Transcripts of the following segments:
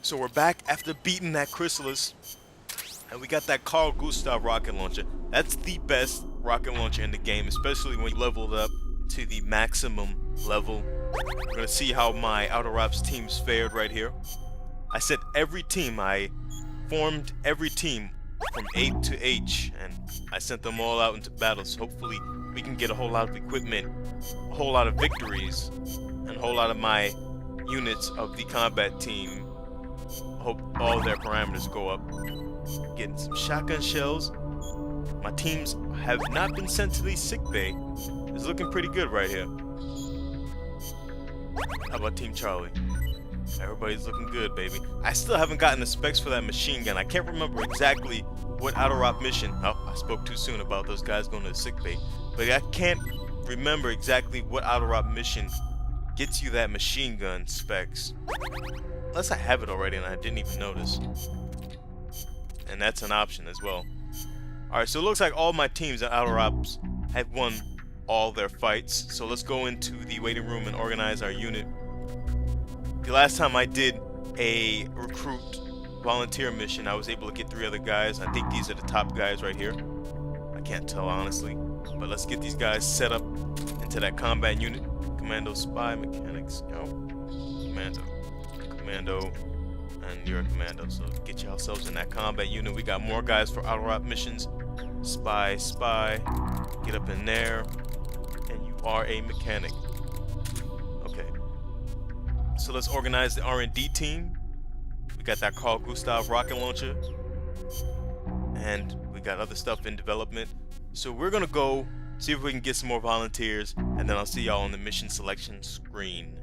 So we're back after beating that Chrysalis, and we got that Carl Gustav rocket launcher. That's the best rocket launcher in the game, especially when you level it up to the maximum level. We're gonna see how my Outer Ops teams fared right here. I sent every team, I formed every team from A to H, and I sent them all out into battles. Hopefully we can get a whole lot of equipment, a whole lot of victories, and a whole lot of my units of the combat team. I hope all their parameters go up. Getting some shotgun shells. My teams have not been sent to the sick bay. It's looking pretty good right here. How about Team Charlie? Everybody's looking good, baby. I still haven't gotten the specs for that machine gun. I can't remember exactly what Outer Op mission. Oh, I spoke too soon about those guys going to the sick bay. But I can't remember exactly what Outer Op mission gets you that machine gun specs. Unless I have it already and I didn't even notice. And that's an option as well. Alright, so it looks like all my teams at Outer Ops have won all their fights. So let's go into the waiting room and organize our unit. The last time I did a recruit volunteer mission, I was able to get 3 other guys. I think these are the top guys right here. I can't tell honestly. But let's get these guys set up into that combat unit. Commando, spy, mechanics, yo. Commando, and you're a commando. So get yourselves in that combat unit. We got more guys for Outer Op missions. Spy, get up in there. And you are a mechanic. Okay. So let's organize the R&D team. We got that Carl Gustav rocket launcher. And we got other stuff in development. So we're gonna go see if we can get some more volunteers, and then I'll see y'all on the mission selection screen.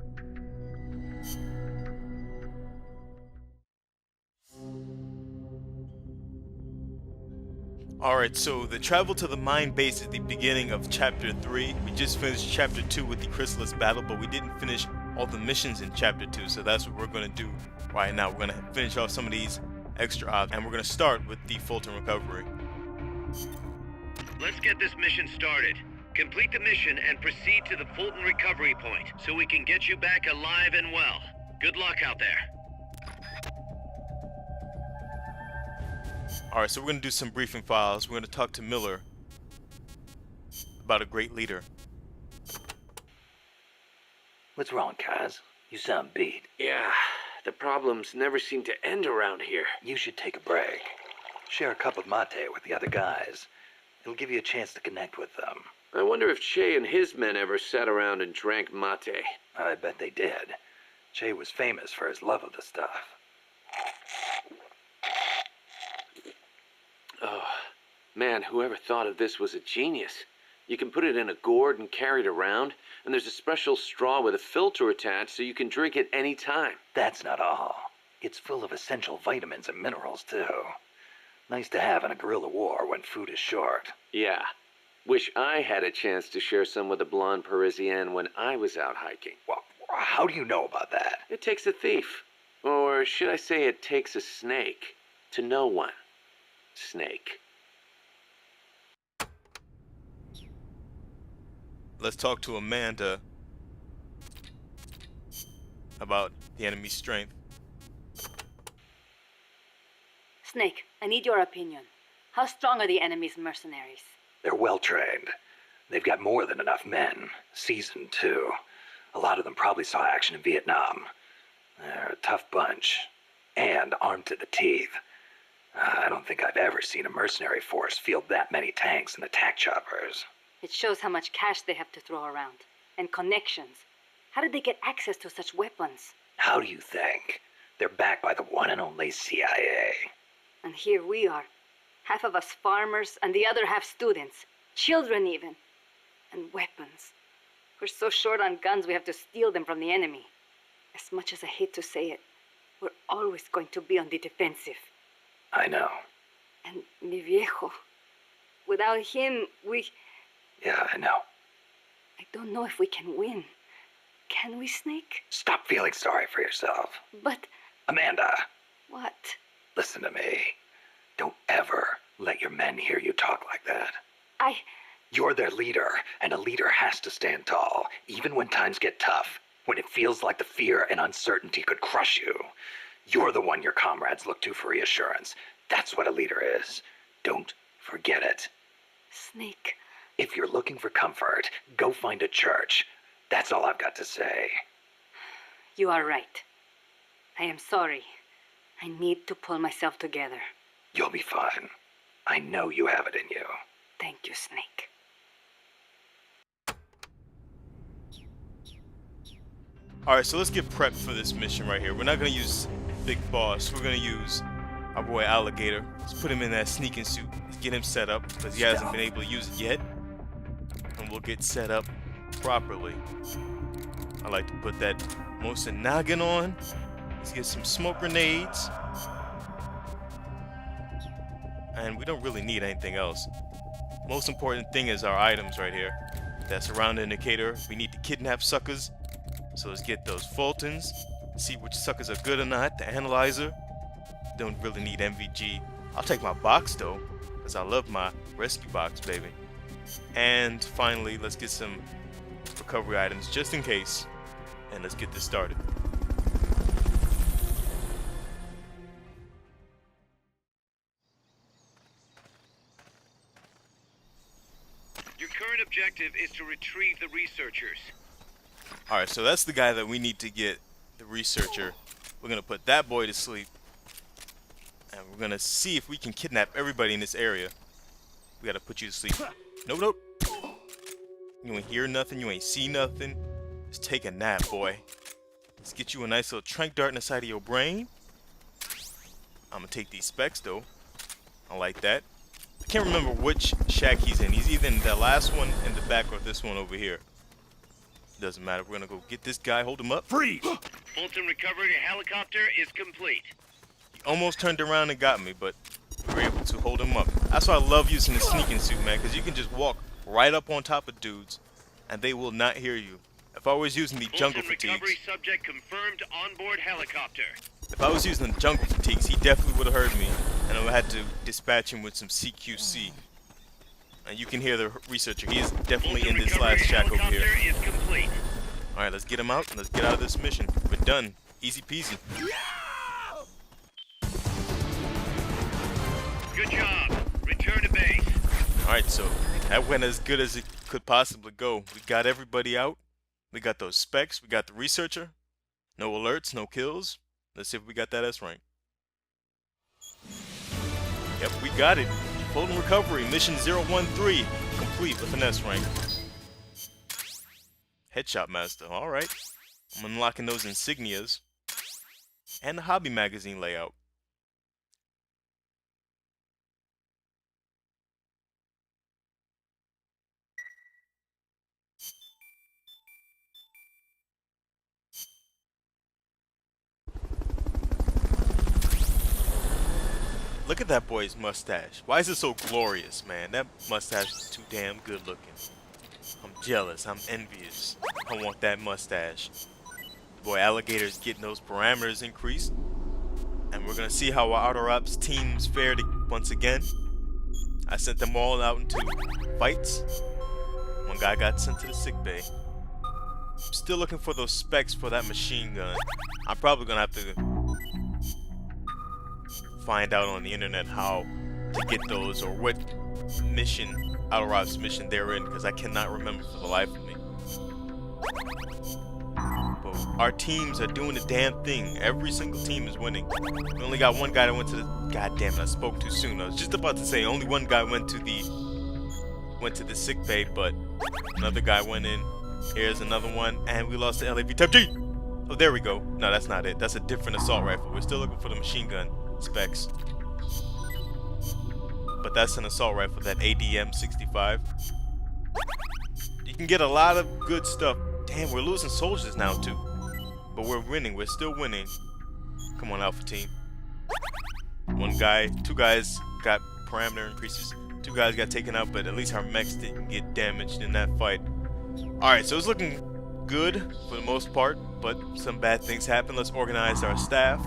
Alright, so the travel to the mine base is the beginning of Chapter 3. We just finished Chapter 2 with the Chrysalis battle, but we didn't finish all the missions in Chapter 2, so that's what we're going to do right now. We're going to finish off some of these extra ops, and we're going to start with the Fulton recovery. Let's get this mission started. Complete the mission and proceed to the Fulton recovery point so we can get you back alive and well. Good luck out there. Alright, so we're going to do some briefing files. We're going to talk to Miller about a great leader. What's wrong, Kaz? You sound beat. Yeah, the problems never seem to end around here. You should take a break. Share a cup of mate with the other guys. It'll give you a chance to connect with them. I wonder if Che and his men ever sat around and drank mate. I bet they did. Che was famous for his love of the stuff. Oh, man, whoever thought of this was a genius. You can put it in a gourd and carry it around, and there's a special straw with a filter attached so you can drink it any time. That's not all. It's full of essential vitamins and minerals, too. Nice to have in a guerrilla war when food is short. Yeah. Wish I had a chance to share some with a blonde Parisienne when I was out hiking. Well, how do you know about that? It takes a thief. Or should I say it takes a snake to know one. Snake. Let's talk to Amanda about the enemy's strength. Snake, I need your opinion. How strong are the enemy's mercenaries? They're well-trained. They've got more than enough men. Seasoned, too. A lot of them probably saw action in Vietnam. They're a tough bunch. And armed to the teeth. I don't think I've ever seen a mercenary force field that many tanks and attack choppers. It shows how much cash they have to throw around. And connections. How did they get access to such weapons? How do you think? They're backed by the one and only CIA. And here we are. Half of us farmers and the other half students. Children even. And weapons. We're so short on guns we have to steal them from the enemy. As much as I hate to say it, we're always going to be on the defensive. I know. And mi viejo. Without him, Yeah, I know. I don't know if we can win. Can we, Snake? Stop feeling sorry for yourself. But... Amanda, what? listen to me. Don't ever let your men hear you talk like that. You're their leader, and a leader has to stand tall, even when times get tough, when it feels like the fear and uncertainty could crush you. You're the one your comrades look to for reassurance. That's what a leader is. Don't forget it. Snake. If you're looking for comfort, go find a church. That's all I've got to say. You are right. I am sorry. I need to pull myself together. You'll be fine. I know you have it in you. Thank you, Snake. Alright, so let's get prepped for this mission right here. We're not gonna use Big Boss. We're gonna use our boy Alligator. Let's put him in that sneaking suit. Let's get him set up because he hasn't been able to use it yet. And we'll get set up properly. I like to put that Mosin noggin on. Let's get some smoke grenades. And we don't really need anything else. Most important thing is our items right here. That surround indicator. We need to kidnap suckers. So let's get those Fultons. See which suckers are good or not. The analyzer. Don't really need MVG. I'll take my box though, because I love my rescue box, baby. And finally, let's get some recovery items just in case. And let's get this started. Your current objective is to retrieve the researchers. Alright, so that's the guy that we need to get, the researcher. We're going to put that boy to sleep. And we're going to see if we can kidnap everybody in this area. We got to put you to sleep. Nope, nope. You ain't hear nothing, you ain't see nothing. Just take a nap, boy. Let's get you a nice little trank dart in the side of your brain. I'm going to take these specs, though. I like that. I can't remember which shack he's in. He's either in the last one in the back or this one over here. Doesn't matter. We're gonna go get this guy, hold him up. Freeze! Fulton recovery helicopter is complete. He almost turned around and got me, but we were able to hold him up. That's why I love using the sneaking suit, man, because you can just walk right up on top of dudes, and they will not hear you. If I was using the jungle Fulton fatigues, recovery subject confirmed onboard helicopter. if I was using the jungle fatigues, he definitely would have heard me, and I would have had to dispatch him with some CQC. And you can hear the researcher. He is definitely Fulton in this recovery last shack over here. helicopter is complete. Alright, let's get him out and let's get out of this mission. We're done. Easy peasy. Good job. Return to base. Alright, so that went as good as it could possibly go. We got everybody out. We got those specs. We got the researcher. No alerts, no kills. Let's see if we got that S rank. Yep, we got it. Fulton recovery, mission 013, complete with an S rank. Headshot master, alright. I'm unlocking those insignias. And the hobby magazine layout. Look at that boy's mustache. Why is it so glorious, man? That mustache is too damn good looking. I'm jealous. I'm envious. I want that mustache. The boy Alligator's getting those parameters increased. And we're going to see how our Outer Ops teams fared once again. I sent them all out into fights. One guy got sent to the sick bay. I'm still looking for those specs for that machine gun. I'm probably going to have to find out on the internet how to get those or what mission, Outer Ops mission they're in, because I cannot remember for the life of me. But our teams are doing the damn thing. Every single team is winning. We only got one guy that went to the... God damn it, I spoke too soon. I was just about to say only one guy went to the sick bay, but another guy went in. Here's another one, and we lost the LAV Type G. Oh, there we go. No, that's not it. That's a different assault rifle. We're still looking for the machine gun specs. But that's an assault rifle, that ADM 65. You can get a lot of good stuff. Damn, we're losing soldiers now too. But we're winning, we're still winning. Come on, Alpha Team. Two guys got parameter increases. Two guys got taken out, but at least our mechs didn't get damaged in that fight. Alright, so it's looking good for the most part, but some bad things happened. Let's organize our staff.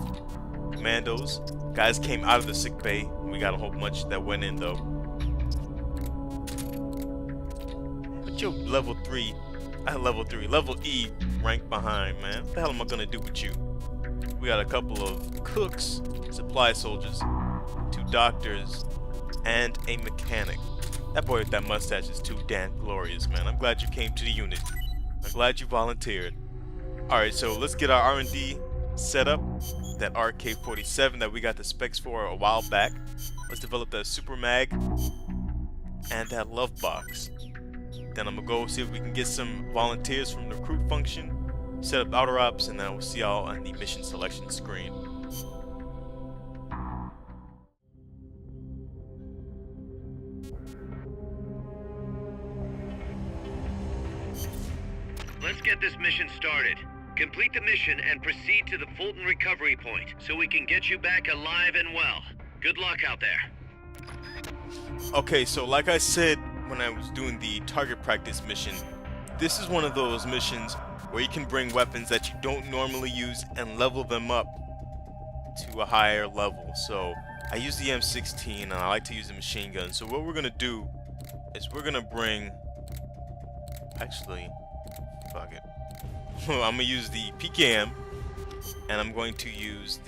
Commandos. Guys came out of the sick bay. We got a whole bunch that went in though. But you're level 3. Level E rank behind, man. What the hell am I gonna do with you? We got a couple of cooks, supply soldiers, 2 doctors, and a mechanic. That boy with that mustache is too damn glorious, man. I'm glad you came to the unit. I'm glad you volunteered. Alright, so let's get our R&D set up. That RK-47 that we got the specs for a while back. Let's develop that super mag and that love box. Then I'm gonna go see if we can get some volunteers from the recruit function, set up outer ops, and then we'll see y'all on the mission selection screen. Let's get this mission started. Complete the mission and proceed to the Fulton recovery point so we can get you back alive and well. Good luck out there. Okay, so like I said when I was doing the target practice mission, this is one of those missions where you can bring weapons that you don't normally use and level them up to a higher level. So I use the M16 and I like to use the machine gun. So what we're gonna do is we're gonna bring, actually, fuck it. I'm gonna use the PKM and I'm going to use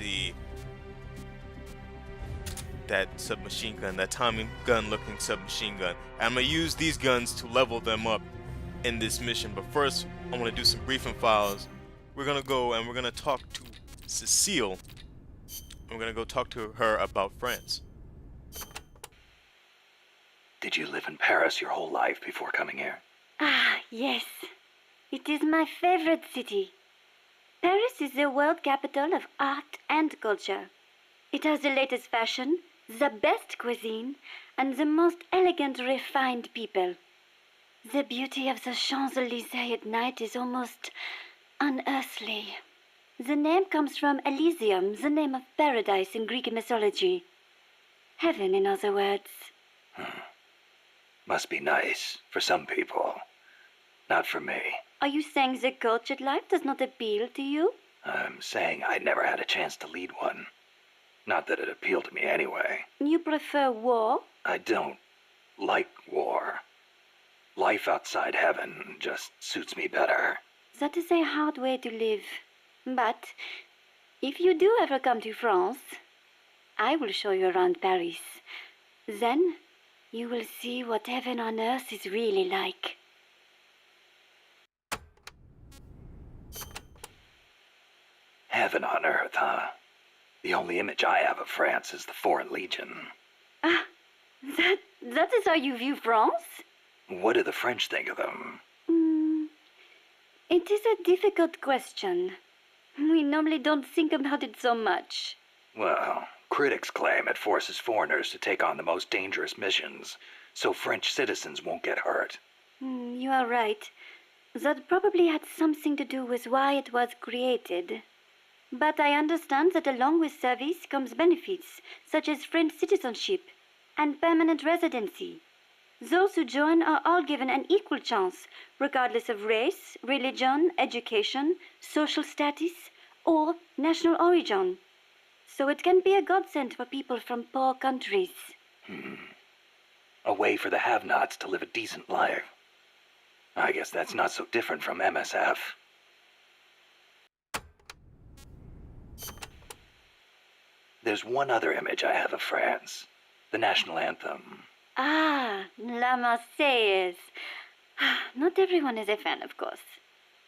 that submachine gun, that Tommy gun looking submachine gun. I'm gonna use these guns to level them up in this mission, but first I'm gonna do some briefing files. We're gonna go and we're gonna talk to Cecile. We're gonna go talk to her about France. Did you live in Paris your whole life before coming here? Ah, yes. It is my favorite city. Paris is the world capital of art and culture. It has the latest fashion, the best cuisine, and the most elegant, refined people. The beauty of the Champs-Élysées at night is almost unearthly. The name comes from Elysium, the name of paradise in Greek mythology. Heaven, in other words. Must be nice for some people. Not for me. Are you saying the cultured life does not appeal to you? I'm saying I never had a chance to lead one. Not that it appealed to me anyway. You prefer war? I don't like war. Life outside heaven just suits me better. That is a hard way to live. But if you do ever come to France, I will show you around Paris. Then you will see what heaven on earth is really like. Heaven on earth, huh? The only image I have of France is the Foreign Legion. Ah, that is how you view France? What do the French think of them? It is a difficult question. We normally don't think about it so much. Well, critics claim it forces foreigners to take on the most dangerous missions, so French citizens won't get hurt. You are right. That probably had something to do with why it was created. But I understand that along with service comes benefits, such as French citizenship and permanent residency. Those who join are all given an equal chance, regardless of race, religion, education, social status, or national origin. So it can be a godsend for people from poor countries. A way for the have-nots to live a decent life. I guess that's not so different from MSF. There's one other image I have of France. The national anthem. Ah, La Marseillaise. Not everyone is a fan, of course.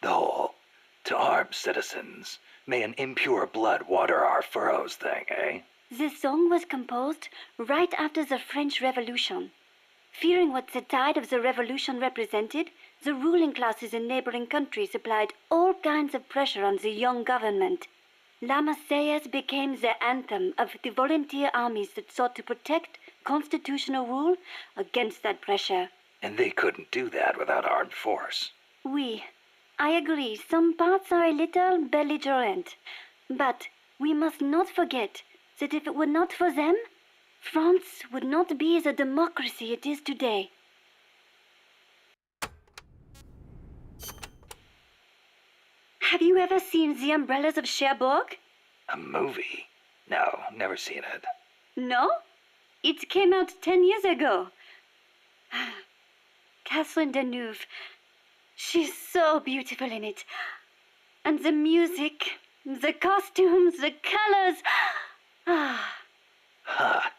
The whole, to arm citizens, may an impure blood water our furrows thing, eh? The song was composed right after the French Revolution. Fearing what the tide of the revolution represented, the ruling classes in neighboring countries applied all kinds of pressure on the young government. La Marseillaise became the anthem of the volunteer armies that sought to protect constitutional rule against that pressure. And they couldn't do that without armed force. Oui, I agree. Some parts are a little belligerent. But we must not forget that if it were not for them, France would not be the democracy it is today. Have you ever seen The Umbrellas of Cherbourg? A movie? No, never seen it. No? It came out 10 years ago. Catherine Deneuve. She's so beautiful in it. And the music, The costumes, the colors. Ah, Huh.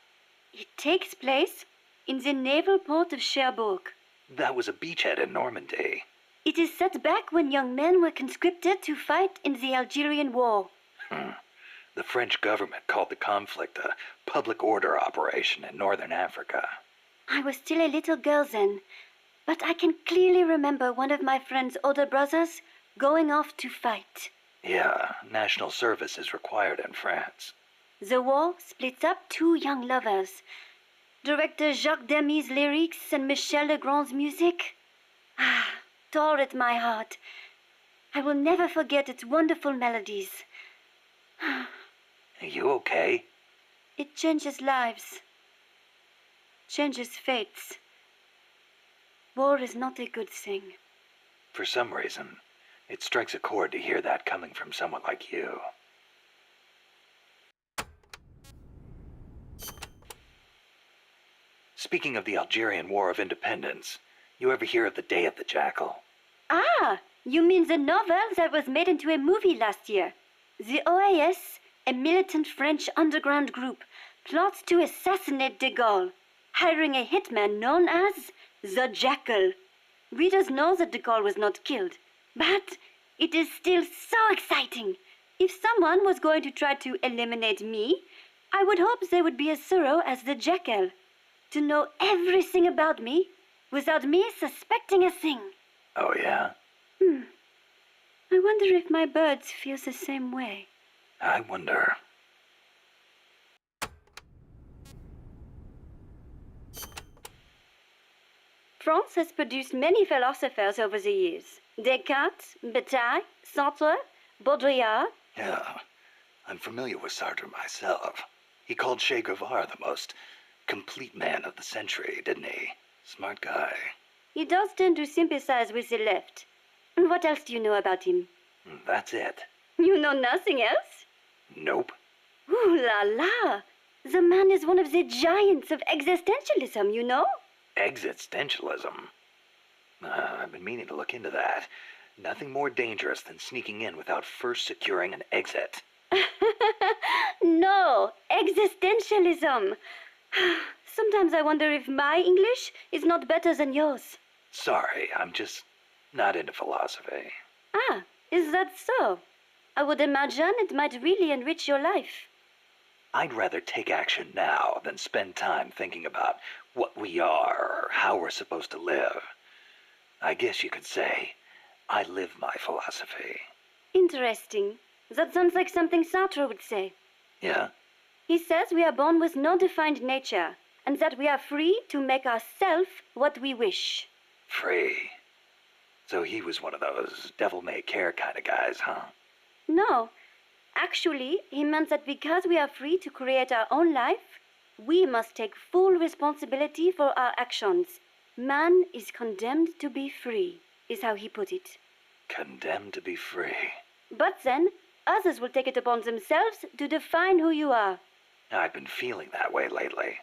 it takes place in the naval port of Cherbourg. That was a beachhead in Normandy. It is set back when young men were conscripted to fight in the Algerian War. The French government called the conflict a public order operation in northern Africa. I was still a little girl then, but I can clearly remember one of my friend's older brothers going off to fight. Yeah, national service is required in France. The war splits up two young lovers. Director Jacques Demy's lyrics and Michel Legrand's music tore at my heart. I will never forget its wonderful melodies. Are you okay? It changes lives, changes fates. War is not a good thing. For some reason, it strikes a chord to hear that coming from someone like you. Speaking of the Algerian War of Independence, you ever hear of the Day of the Jackal? Ah, you mean the novel that was made into a movie last year? The OAS, a militant French underground group, plots to assassinate de Gaulle, hiring a hitman known as the Jackal. Readers know that de Gaulle was not killed, but it is still so exciting. If someone was going to try to eliminate me, I would hope they would be as thorough as the Jackal, to know everything about me without me suspecting a thing. Oh, yeah? I wonder if my birds feel the same way. I wonder. France has produced many philosophers over the years. Descartes, Bataille, Sartre, Baudrillard. Yeah, I'm familiar with Sartre myself. He called Che Guevara the most complete man of the century, didn't he? Smart guy. He does tend to sympathize with the left. And what else do you know about him? That's it. You know nothing else? Nope. Ooh la la! The man is one of the giants of existentialism, you know? Existentialism. I've been meaning to look into that. Nothing more dangerous than sneaking in without first securing an exit. No, existentialism. Sometimes I wonder if my English is not better than yours. Sorry, I'm just not into philosophy. Ah, is that so? I would imagine it might really enrich your life. I'd rather take action now than spend time thinking about what we are or how we're supposed to live. I guess you could say I live my philosophy. Interesting. That sounds like something Sartre would say. Yeah? He says we are born with no defined nature, and that we are free to make ourselves what we wish. Free. So he was one of those devil-may-care kind of guys, huh? No. Actually, he meant that because we are free to create our own life, we must take full responsibility for our actions. Man is condemned to be free, is how he put it. Condemned to be free. But then, others will take it upon themselves to define who you are. I've been feeling that way lately.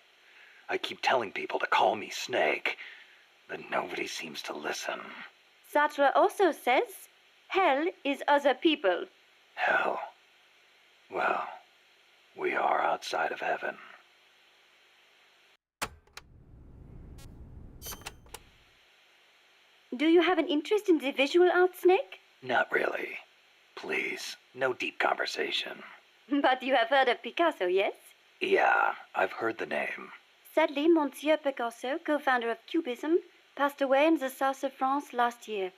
I keep telling people to call me Snake, but nobody seems to listen. Sartre also says, hell is other people. Hell. Well, we are outside of heaven. Do you have an interest in the visual arts, Snake? Not really. Please, no deep conversation. But you have heard of Picasso, yes? Yeah, I've heard the name. Sadly, Monsieur Picasso, co-founder of Cubism, passed away in the south of France last year.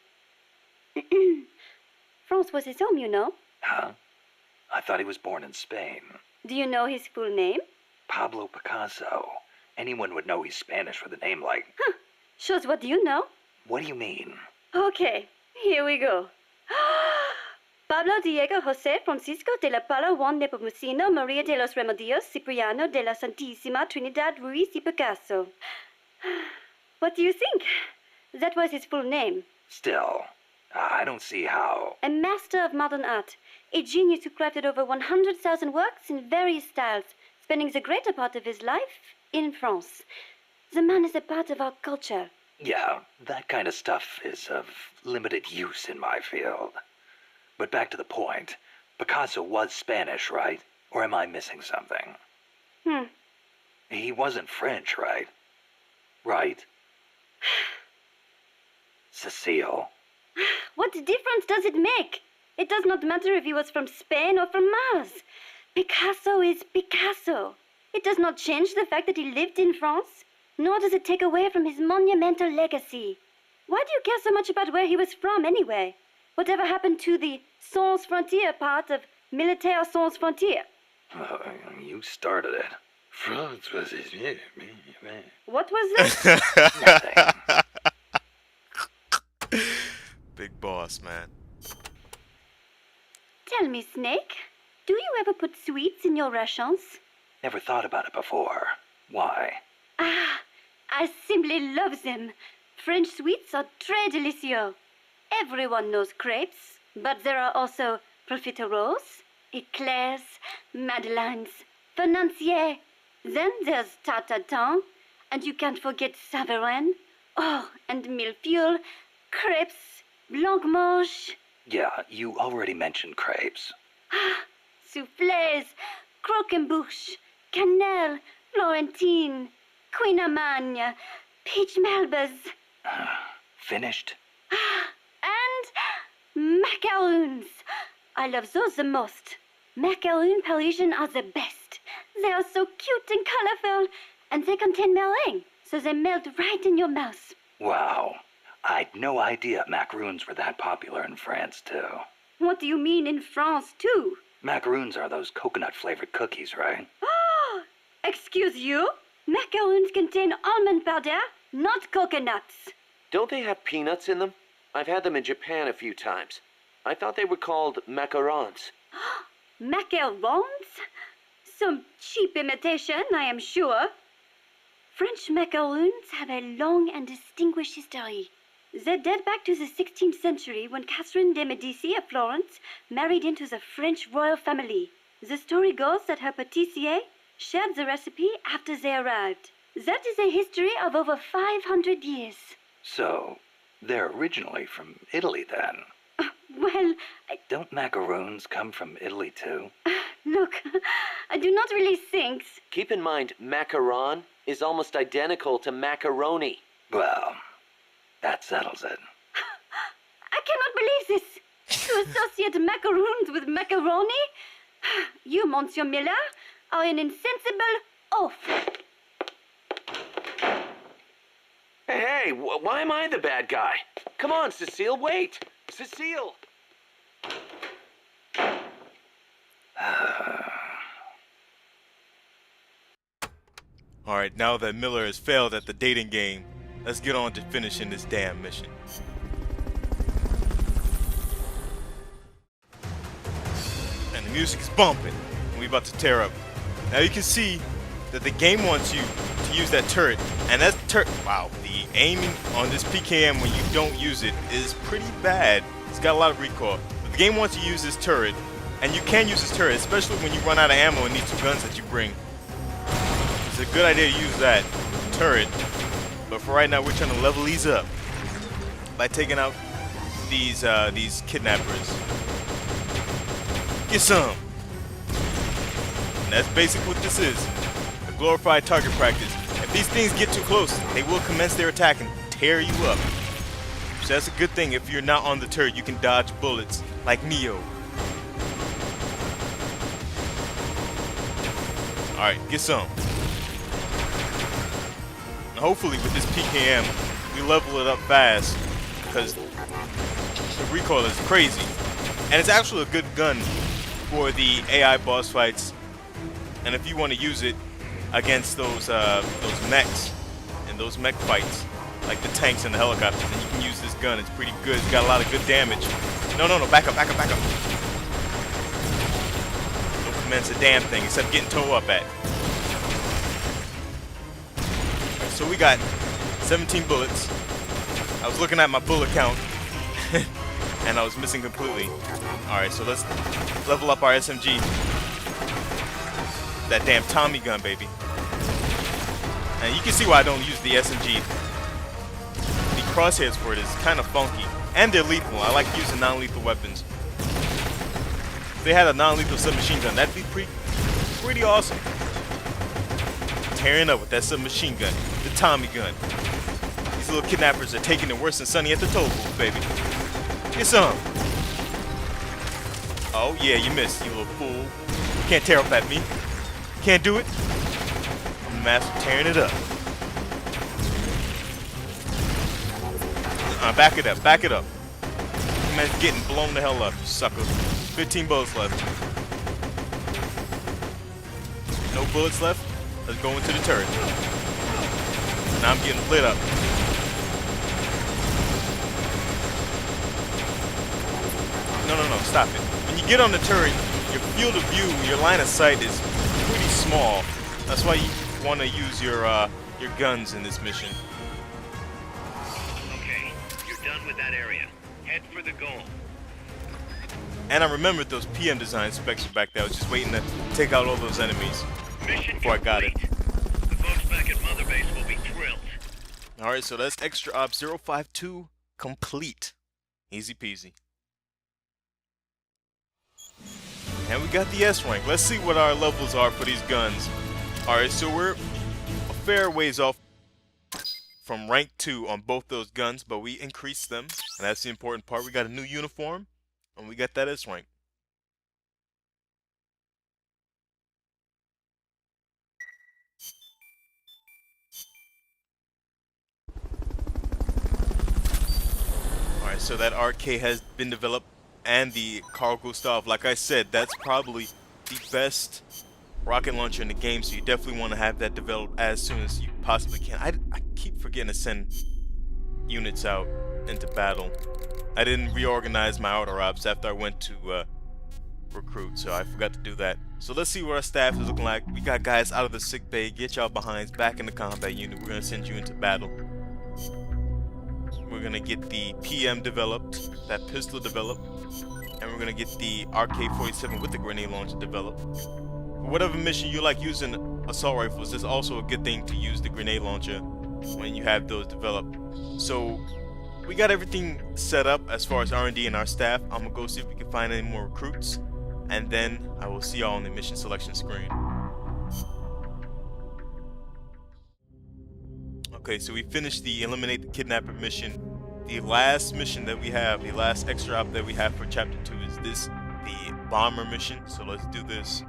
France was his home, you know. Huh? I thought he was born in Spain. Do you know his full name? Pablo Picasso. Anyone would know he's Spanish with a name like... Huh. Shows what you know. What do you mean? Okay, here we go. Pablo Diego José Francisco de la Pala Juan Nepomuceno Maria de los Remedios Cipriano de la Santísima Trinidad Ruiz y Picasso. What do you think? That was his full name. Still, I don't see how... A master of modern art. A genius who crafted over 100,000 works in various styles, spending the greater part of his life in France. The man is a part of our culture. Yeah, that kind of stuff is of limited use in my field. But back to the point. Picasso was Spanish, right? Or am I missing something? He wasn't French, right? Right? Cecile. What difference does it make? It does not matter if he was from Spain or from Mars. Picasso is Picasso. It does not change the fact that he lived in France, nor does it take away from his monumental legacy. Why do you care so much about where he was from, anyway? Whatever happened to the sans frontière part of Militaire sans frontière? You started it. France was his name. What was that? Nothing. Big boss, man. Tell me, Snake, do you ever put sweets in your rations? Never thought about it before. Why? Ah, I simply love them. French sweets are très délicieux. Everyone knows crepes, but there are also profiteroles, eclairs, madeleines, financiers. Then there's tarte tatin, and you can't forget Savarin. Oh, and millefeuille, crepes, blancmange. Yeah, you already mentioned crepes. Soufflés, croquembouche, cannelle, Florentine, Queen Amagne, peach melbas, Finished? and macaroons. I love those the most. Macaroon Parisian are the best. They are so cute and colorful, and they contain meringue, so they melt right in your mouth. Wow. I'd no idea macaroons were that popular in France, too. What do you mean in France, too? Macaroons are those coconut-flavored cookies, right? Oh, excuse you? Macaroons contain almond powder, not coconuts. Don't they have peanuts in them? I've had them in Japan a few times. I thought they were called macarons. Macarons? Some cheap imitation, I am sure. French macaroons have a long and distinguished history. They date back to the 16th century when Catherine de' Medici of Florence married into the French royal family. The story goes that her pâtissier shared the recipe after they arrived. That is a history of over 500 years. So, they're originally from Italy, then. Well, Don't macaroons come from Italy, too? look, I do not really think. Keep in mind, macaron is almost identical to macaroni. Well, that settles it. I cannot believe this. To associate macaroons with macaroni? You, Monsieur Miller, are an insensible oaf. Hey, why am I the bad guy? Come on, Cecile, wait! Cecile! Alright, now that Miller has failed at the dating game, let's get on to finishing this damn mission. And the music is bumping, and we about to tear up. Now you can see that the game wants you to use that turret, and that turret, wow, the aiming on this PKM when you don't use it is pretty bad. It's got a lot of recoil. But the game wants you to use this turret, and you can use this turret, especially when you run out of ammo in these two guns that you bring. It's a good idea to use that turret, but for right now we're trying to level these up by taking out these kidnappers. Get some. And that's basically what this is. A glorified target practice. If these things get too close, they will commence their attack and tear you up. So that's a good thing. If you're not on the turret, you can dodge bullets like Neo. Alright, get some. And hopefully with this PKM, we level it up fast, because the recoil is crazy. And it's actually a good gun for the AI boss fights. And if you want to use it against those mechs and those mech fights, like the tanks and the helicopters, then you can use this gun. It's pretty good. It's got a lot of good damage. No, back up. Don't commence a damn thing except getting towed up at. Right, so we got 17 bullets. I was looking at my bullet count and I was missing completely. Alright, so let's level up our SMG. That damn Tommy gun, baby. And you can see why I don't use the SMG. The crosshairs for it is kind of funky. And they're lethal. I like using non-lethal weapons. they had a non-lethal submachine gun, that'd be pretty awesome. Tearing up with that submachine gun, the Tommy gun. These little kidnappers are taking it worse than Sonny at the toll booth, baby. Get some. Oh yeah, you missed, you little fool. You can't tear up at me. Can't do it. I'm the master tearing it up. Back it up, back it up. Man's getting blown the hell up, you sucker. 15 bullets left. No bullets left. Let's go into the turret. Now I'm getting lit up. No, stop it. When you get on the turret, your field of view, your line of sight is pretty small. That's why you want to use your guns in this mission. Okay, you're done with that area. Head for the goal. And I remembered those PM design specs were back there. I was just waiting to take out all those enemies Mission before I got it. complete. The folks back at Mother Base will be thrilled. Alright, so that's Extra Op 052 complete. Easy peasy. And we got the S rank. Let's see what our levels are for these guns. Alright, so we're a fair ways off from rank 2 on both those guns, but we increased them. And that's the important part. We got a new uniform, and we got that S rank. Alright, so that RK has been developed, and the Carl Gustav, like I said, that's probably the best rocket launcher in the game, so you definitely want to have that developed as soon as you possibly can. I keep forgetting to send units out into battle. I didn't reorganize my outer ops after I went to recruit, so I forgot to do that. So let's see what our staff is looking like. We got guys out of the sick bay. Get y'all behinds back in the combat unit. We're going to send you into battle. We're going to get the PM developed, that pistol developed, and we're going to get the RK-47 with the grenade launcher developed. For whatever mission you like using assault rifles, it's also a good thing to use the grenade launcher when you have those developed. So we got everything set up as far as R&D and our staff. I'm going to go see if we can find any more recruits, and then I will see y'all on the mission selection screen. Okay, so we finished the Eliminate the Kidnapper mission. The last mission that we have, the last extra op that we have for Chapter 2 is this, the Bomber mission. So let's do this.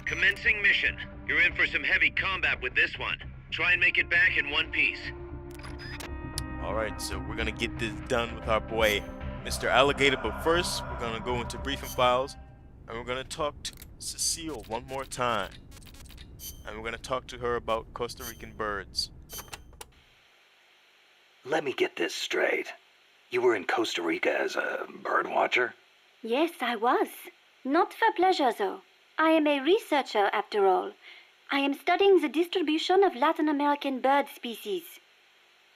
Commencing mission. You're in for some heavy combat with this one. Try and make it back in one piece. Alright, so we're going to get this done with our boy, Mr. Alligator. But first, we're going to go into briefing files, and we're going to talk to Cecile one more time. And we're going to talk to her about Costa Rican birds. Let me get this straight. You were in Costa Rica as a bird watcher? Yes, I was. Not for pleasure, though. I am a researcher, after all. I am studying the distribution of Latin American bird species.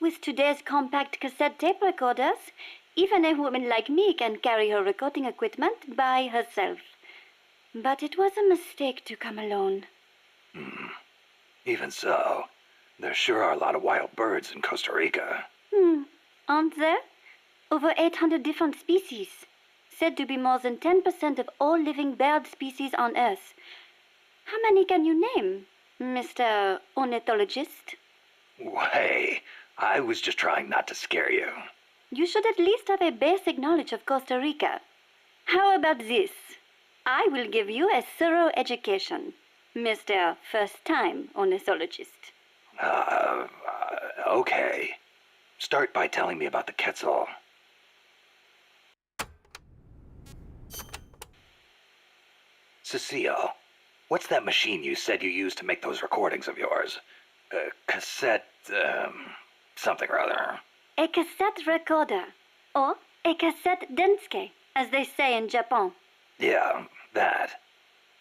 With today's compact cassette tape recorders, even a woman like me can carry her recording equipment by herself. But it was a mistake to come alone. Even so, there sure are a lot of wild birds in Costa Rica. Aren't there? Over 800 different species. Said to be more than 10% of all living bird species on Earth. How many can you name, Mr. Ornithologist? Hey, I was just trying not to scare you. You should at least have a basic knowledge of Costa Rica. How about this? I will give you a thorough education, Mr. First-Time Ornithologist. Okay. Start by telling me about the Quetzal. Cecile, what's that machine you said you used to make those recordings of yours? Cassette, something or other. A cassette recorder, or a cassette denske, as they say in Japan. Yeah, that.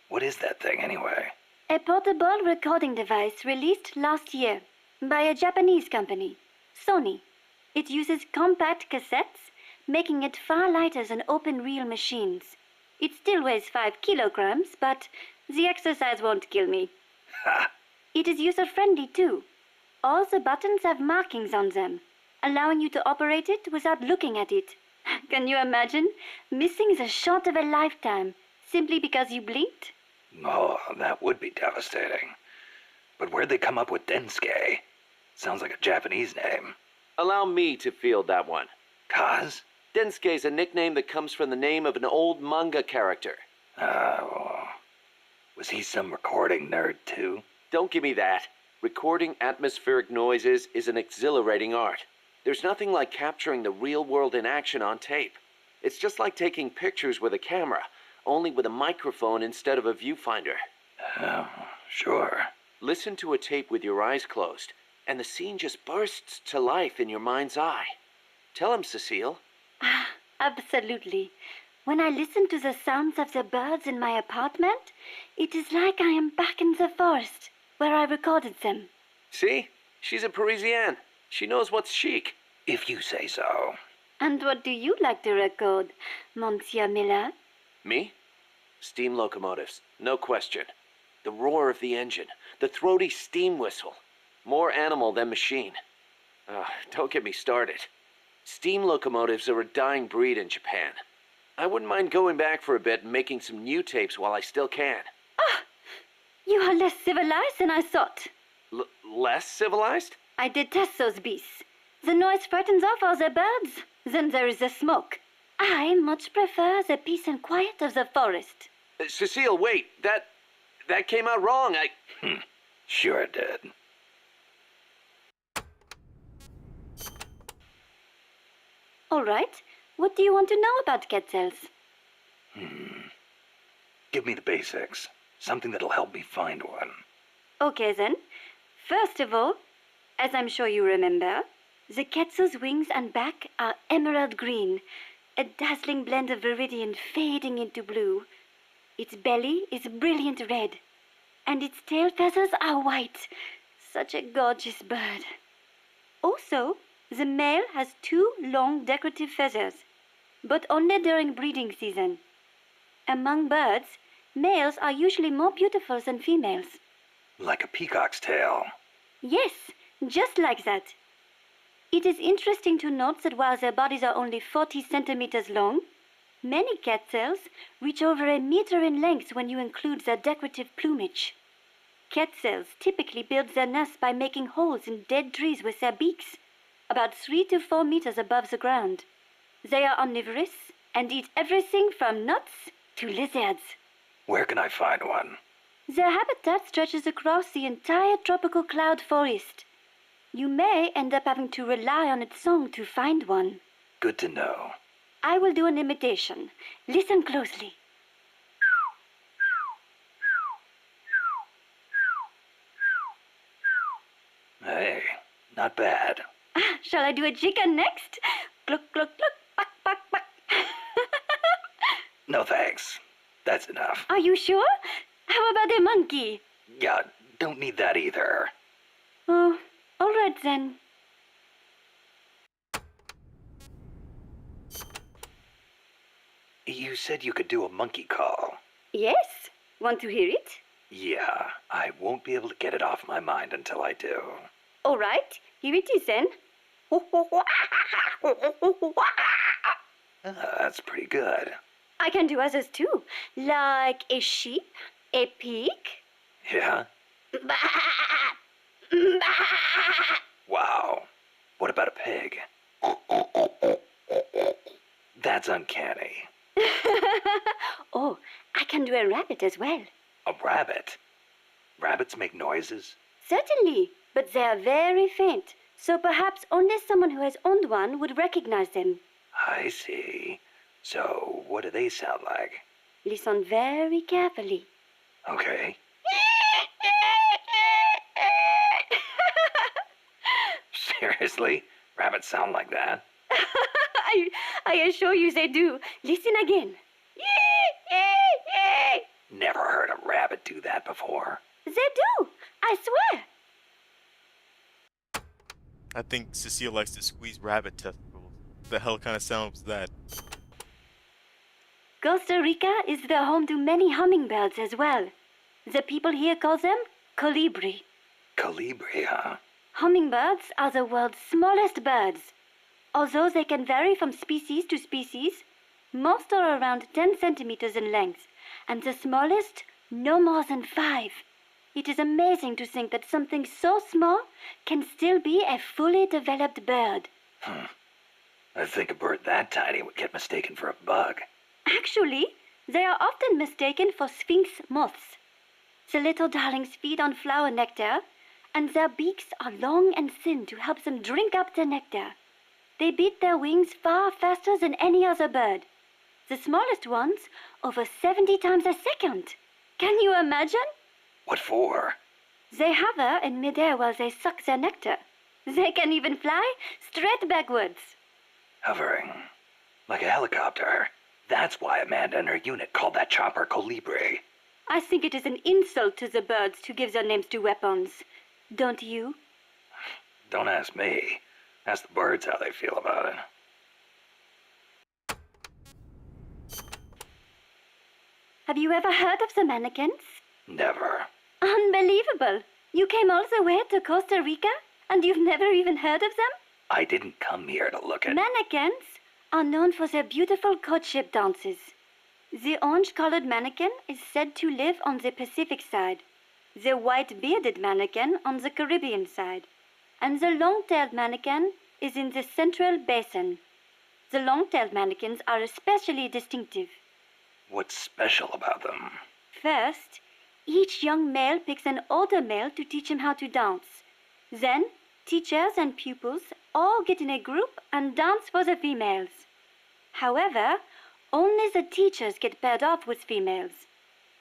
What is that thing anyway? A portable recording device released last year by a Japanese company, Sony. It uses compact cassettes, making it far lighter than open-reel machines. It still weighs 5 kilograms, but the exercise won't kill me. Ha! It is user-friendly too. All the buttons have markings on them, allowing you to operate it without looking at it. Can you imagine? Missing the shot of a lifetime simply because you blinked? Oh, that would be devastating. But where'd they come up with Densuke? Sounds like a Japanese name. Allow me to field that one. Kaz? Densuke is a nickname that comes from the name of an old manga character. Oh. Was he some recording nerd too? Don't give me that. Recording atmospheric noises is an exhilarating art. There's nothing like capturing the real world in action on tape. It's just like taking pictures with a camera, only with a microphone instead of a viewfinder. Oh, sure. Listen to a tape with your eyes closed, and the scene just bursts to life in your mind's eye. Tell him, Cecile. Absolutely. When I listen to the sounds of the birds in my apartment, it is like I am back in the forest where I recorded them. See? She's a Parisienne. She knows what's chic. If you say so. And what do you like to record, Monsieur Miller? Me? Steam locomotives, no question. The roar of the engine, the throaty steam whistle. More animal than machine. Don't get me started. Steam locomotives are a dying breed in Japan. I wouldn't mind going back for a bit and making some new tapes while I still can. You are less civilized than I thought. Less civilized? I detest those beasts. The noise frightens off all the birds. Then there is the smoke. I much prefer the peace and quiet of the forest. Cecile, wait. That came out wrong. Sure it did. All right. What do you want to know about Quetzals? Give me the basics. Something that'll help me find one. Okay then. First of all, as I'm sure you remember, the Quetzal's wings and back are emerald green, a dazzling blend of viridian fading into blue. Its belly is brilliant red, and its tail feathers are white. Such a gorgeous bird. Also, the male has 2 long decorative feathers, but only during breeding season. Among birds, males are usually more beautiful than females. Like a peacock's tail. Yes, just like that. It is interesting to note that while their bodies are only 40 centimeters long, many quetzals reach over a meter in length when you include their decorative plumage. Quetzals typically build their nests by making holes in dead trees with their beaks, about 3 to 4 meters above the ground. They are omnivorous and eat everything from nuts to lizards. Where can I find one? Their habitat stretches across the entire tropical cloud forest. You may end up having to rely on its song to find one. Good to know. I will do an imitation. Listen closely. Hey, not bad. Shall I do a chicken next? Cluck, cluck, cluck, buck, buck, buck. No thanks. That's enough. Are you sure? How about a monkey? Yeah, don't need that either. Oh, all right then. You said you could do a monkey call. Yes? Want to hear it? Yeah, I won't be able to get it off my mind until I do. All right, here it is then. That's pretty good. I can do others too, like a sheep, a pig. Yeah? Wow. What about a pig? That's uncanny. Oh, I can do a rabbit as well. A rabbit? Rabbits make noises? Certainly, but they are very faint, so perhaps only someone who has owned one would recognize them. I see. So, what do they sound like? Listen very carefully. Okay. Seriously? Rabbits sound like that? I assure you they do. Listen again. Never heard a rabbit do that before. They do. I swear. I think Cecile likes to squeeze rabbit testicles. The hell kind of sound was that? Costa Rica is the home to many hummingbirds as well. The people here call them colibri. Colibri, huh? Hummingbirds are the world's smallest birds. Although they can vary from species to species, most are around 10 centimeters in length, and the smallest no more than 5. It is amazing to think that something so small can still be a fully developed bird. I think a bird that tiny would get mistaken for a bug. Actually, they are often mistaken for sphinx moths. The little darlings feed on flower nectar, and their beaks are long and thin to help them drink up the nectar. They beat their wings far faster than any other bird. The smallest ones over 70 times a second. Can you imagine? What for? They hover in midair while they suck their nectar. They can even fly straight backwards. Hovering. Like a helicopter. That's why Amanda and her unit called that chopper Colibri. I think it is an insult to the birds to give their names to weapons. Don't you? Don't ask me. Ask the birds how they feel about it. Have you ever heard of the mannequins? Never. Unbelievable! You came all the way to Costa Rica and you've never even heard of them? I didn't come here to look at... Mannequins are known for their beautiful courtship dances. The orange-colored mannequin is said to live on the Pacific side, the white-bearded mannequin on the Caribbean side, and the long-tailed mannequin is in the Central Basin. The long-tailed mannequins are especially distinctive. What's special about them? First, each young male picks an older male to teach him how to dance. Then, teachers and pupils all get in a group and dance for the females. However, only the teachers get paired off with females.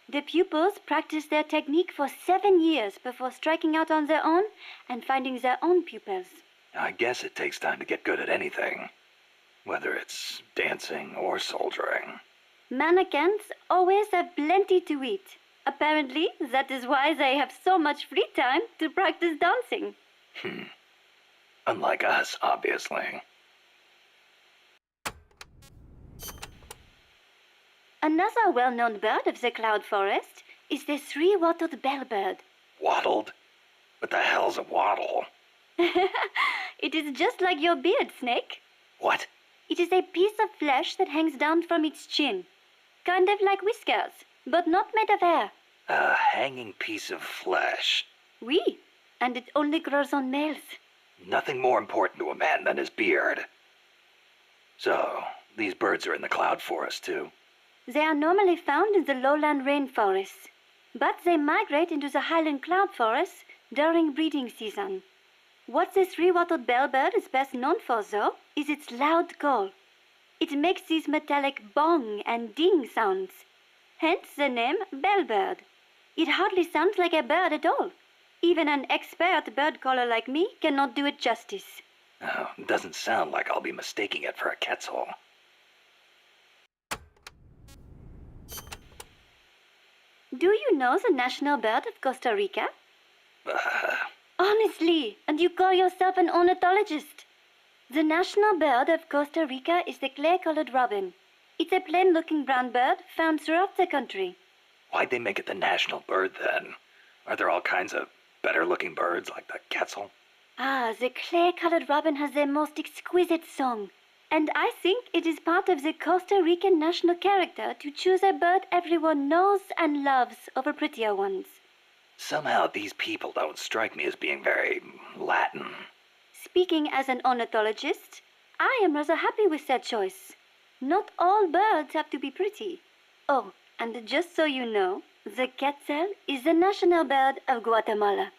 The pupils practice their technique for 7 years before striking out on their own and finding their own pupils. I guess it takes time to get good at anything. Whether it's dancing or soldiering. Mannequins always have plenty to eat. Apparently, that is why they have so much free time to practice dancing. Unlike us, obviously. Another well-known bird of the cloud forest is the three-wattled bellbird. Wattled? What the hell's a wattle? It is just like your beard, Snake. What? It is a piece of flesh that hangs down from its chin. Kind of like whiskers, but not made of hair. A hanging piece of flesh. Oui, and it only grows on males. Nothing more important to a man than his beard. So, these birds are in the cloud forest too? They are normally found in the lowland rainforests, but they migrate into the highland cloud forests during breeding season. What the three-wattled bellbird is best known for, though, is its loud call. It makes these metallic bong and ding sounds, hence the name bellbird. It hardly sounds like a bird at all. Even an expert bird caller like me cannot do it justice. Oh, doesn't sound like I'll be mistaking it for a quetzal. Do you know the national bird of Costa Rica? Honestly, and you call yourself an ornithologist? The national bird of Costa Rica is the clay-colored robin. It's a plain-looking brown bird found throughout the country. Why'd they make it the national bird then? Are there all kinds of better-looking birds like the quetzal? Ah, the clay-colored robin has the most exquisite song. And I think it is part of the Costa Rican national character to choose a bird everyone knows and loves over prettier ones. Somehow these people don't strike me as being very Latin. Speaking as an ornithologist, I am rather happy with that choice. Not all birds have to be pretty. Oh, and just so you know, the quetzal is the national bird of Guatemala.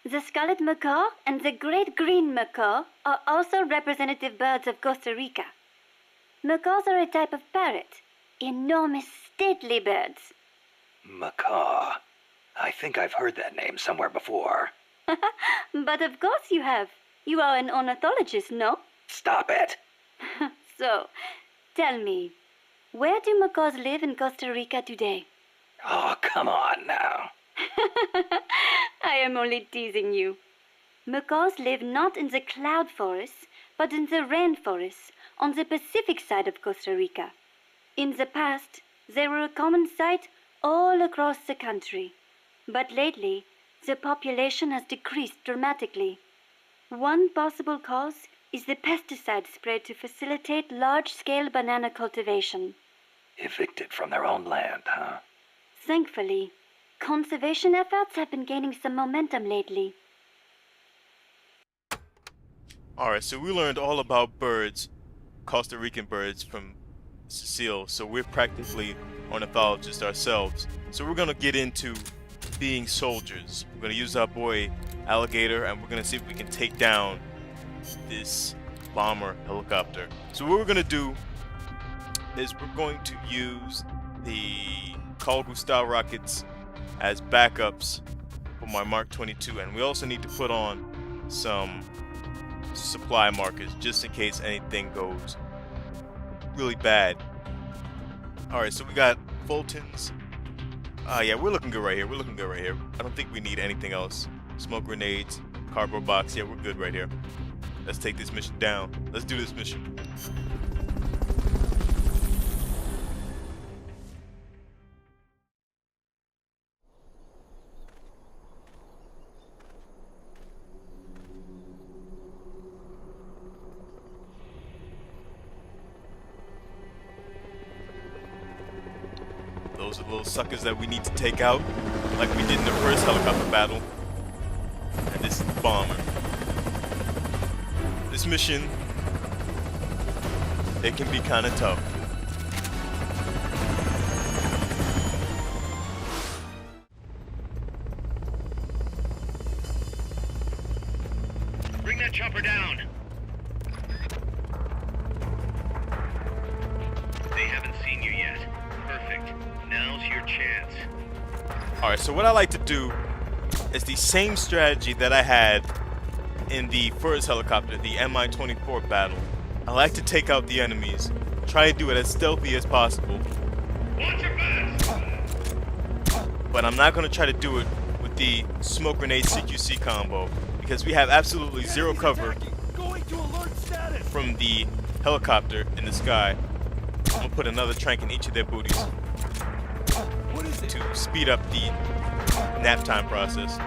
The scarlet macaw and the great green macaw are also representative birds of Costa Rica. Macaws are a type of parrot, enormous, stately birds. Macaw. I think I've heard that name somewhere before. But of course you have. You are an ornithologist, no? Stop it! So, tell me, where do macaws live in Costa Rica today? Oh, come on now. I am only teasing you. Macaws live not in the cloud forests, but in the rainforests on the Pacific side of Costa Rica. In the past, they were a common sight all across the country. But lately, The population has decreased dramatically. One possible cause is the pesticide sprayed to facilitate large-scale banana cultivation. Evicted from their own land, huh? Thankfully, conservation efforts have been gaining some momentum lately. Alright, so we learned all about birds, Costa Rican birds from Cecile, so we're practically ornithologists ourselves. So we're gonna get into being soldiers. We're gonna use our boy Alligator and we're gonna see if we can take down this bomber helicopter. So what we're gonna do is we're going to use the Carl Gustav rockets as backups for my Mark 22, and we also need to put on some supply markers just in case anything goes really bad. Alright, so we got Fulton's. Yeah, we're looking good right here. We're looking good right here. I don't think we need anything else. Smoke grenades, cardboard box. Yeah, we're good right here. Let's take this mission down. Let's do this mission. Those are the little suckers that we need to take out, like we did in the first helicopter battle. And this is the bomber. This mission, it can be kind of tough. Bring that chopper down. They haven't seen you yet. Perfect. Now's your chance. Alright, so what I like to do is the same strategy that I had in the first helicopter, the Mi-24 battle. I like to take out the enemies, try to do it as stealthy as possible. Watch your backs! But I'm not going to try to do it with the smoke grenade CQC combo, because we have absolutely zero cover from the helicopter in the sky. I'm going to put another trank in each of their booties to speed up the nap time process.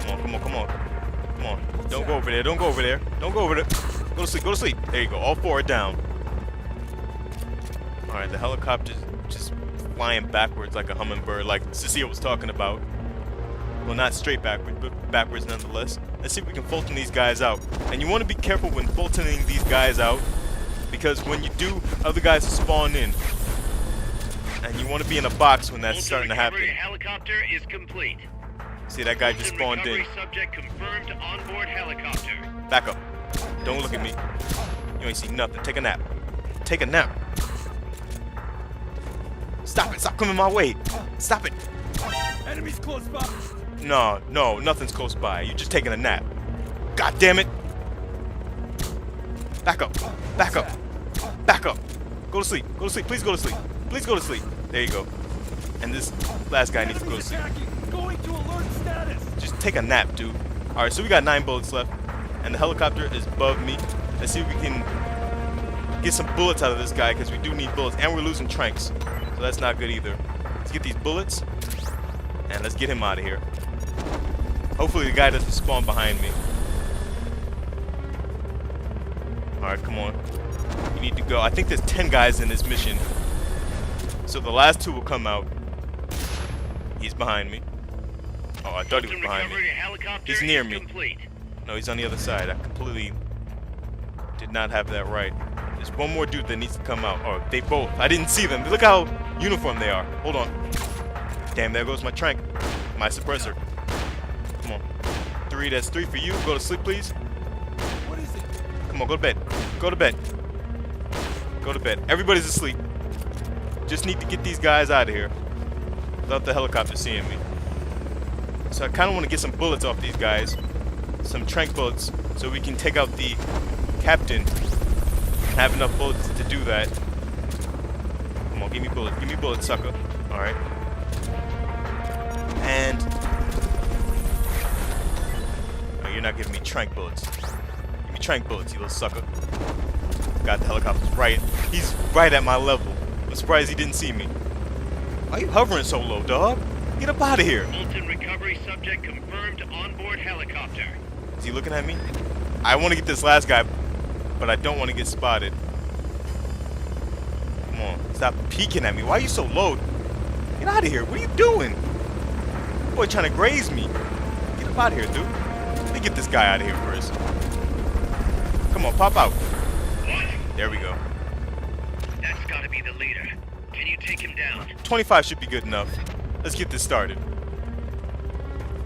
Come on, come on, come on. Come on. Don't go over there, don't go over there. Don't go over there. Go to sleep, go to sleep. There you go, all four are down. Alright, the helicopter's just flying backwards like a hummingbird, like Cecile was talking about. Well, not straight backwards, but backwards nonetheless. Let's see if we can Fulton these guys out. And you want to be careful when Fultoning these guys out, because when you do, other guys spawn in. And you want to be in a box when that's starting to happen. Helicopter is complete. See, that guy just spawned in. Subject confirmed on board helicopter. Back up. Don't look at me. You ain't see nothing. Take a nap. Take a nap. Stop it. Stop coming my way. Stop it. Enemies close by. No, no, nothing's close by. You're just taking a nap. God damn it. Back up. Back up. Back up. Go to sleep. Go to sleep. Please go to sleep. Please go to sleep. There you go. And this last guy needs to go to sleep. Going to alert status. Just take a nap, dude. Alright, so we got 9 bullets left. And the helicopter is above me. Let's see if we can get some bullets out of this guy, because we do need bullets. And we're losing tranks. So that's not good either. Let's get these bullets. And let's get him out of here. Hopefully the guy doesn't spawn behind me. Alright, come on. You need to go. I think there's 10 guys in this mission. So the last 2 will come out. He's behind me. Oh, I thought he was behind me. He's near me. No, he's on the other side. I completely did not have that right. There's one more dude that needs to come out. Oh, they both. I didn't see them. Look how uniform they are. Hold on. Damn, there goes my trank. My suppressor. Come on. 3, that's 3 for you. Go to sleep, please. What is it? Come on, go to bed. Go to bed. Go to bed. Everybody's asleep. Just need to get these guys out of here without the helicopter seeing me. So I kind of want to get some bullets off these guys. Some trank bullets, so we can take out the captain and have enough bullets to do that. Come on, give me bullets. Give me bullets, sucker. Alright. And... oh, you're not giving me trank bullets. Give me trank bullets, you little sucker. Got the helicopter's right. He's right at my level. I'm surprised he didn't see me. Why are you hovering so low, dog? Get up out of here. Fulton recovery subject confirmed onboard helicopter. Is he looking at me? I want to get this last guy, but I don't want to get spotted. Come on, stop peeking at me. Why are you so low? Get out of here. What are you doing? Boy, trying to graze me. Get up out of here, dude. Let me get this guy out of here first. Come on, pop out. What? There we go. That's gotta be the leader. Can you take him down? 25 should be good enough. Let's get this started.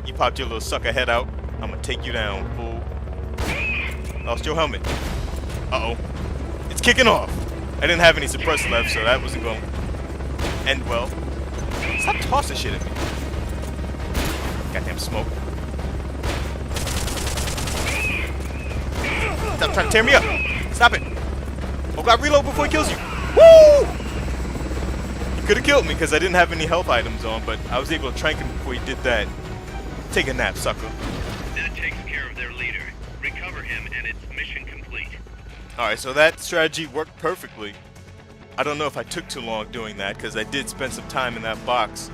You popped your little sucker head out. I'm gonna take you down, fool. Lost your helmet. Uh-oh. It's kicking off. I didn't have any suppressor left, so that wasn't going to end well. Stop tossing shit at me. Goddamn smoke. Stop trying to tear me up. Stop it. Oh god, reload before he kills you. Woo! He could have killed me because I didn't have any health items on, but I was able to trank him before he did that. Take a nap, sucker. That takes care of their leader. Recover him and it's mission complete. Alright, so that strategy worked perfectly. I don't know if I took too long doing that because I did spend some time in that box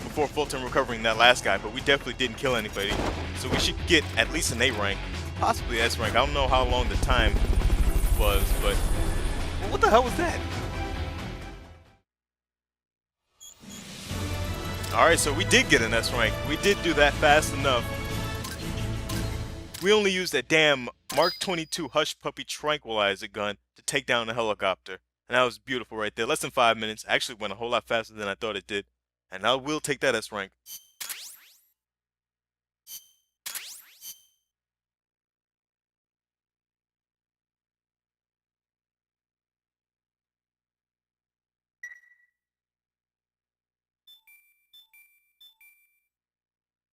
before Fulton recovering that last guy, but we definitely didn't kill anybody. So we should get at least an A rank, possibly S rank. I don't know how long the time was, but what the hell was that? Alright, so we did get an S rank. We did do that fast enough. We only used a damn Mark 22 Hush Puppy tranquilizer gun to take down the helicopter. And that was beautiful right there. Less than 5 minutes. Actually went a whole lot faster than I thought it did. And I will take that S rank.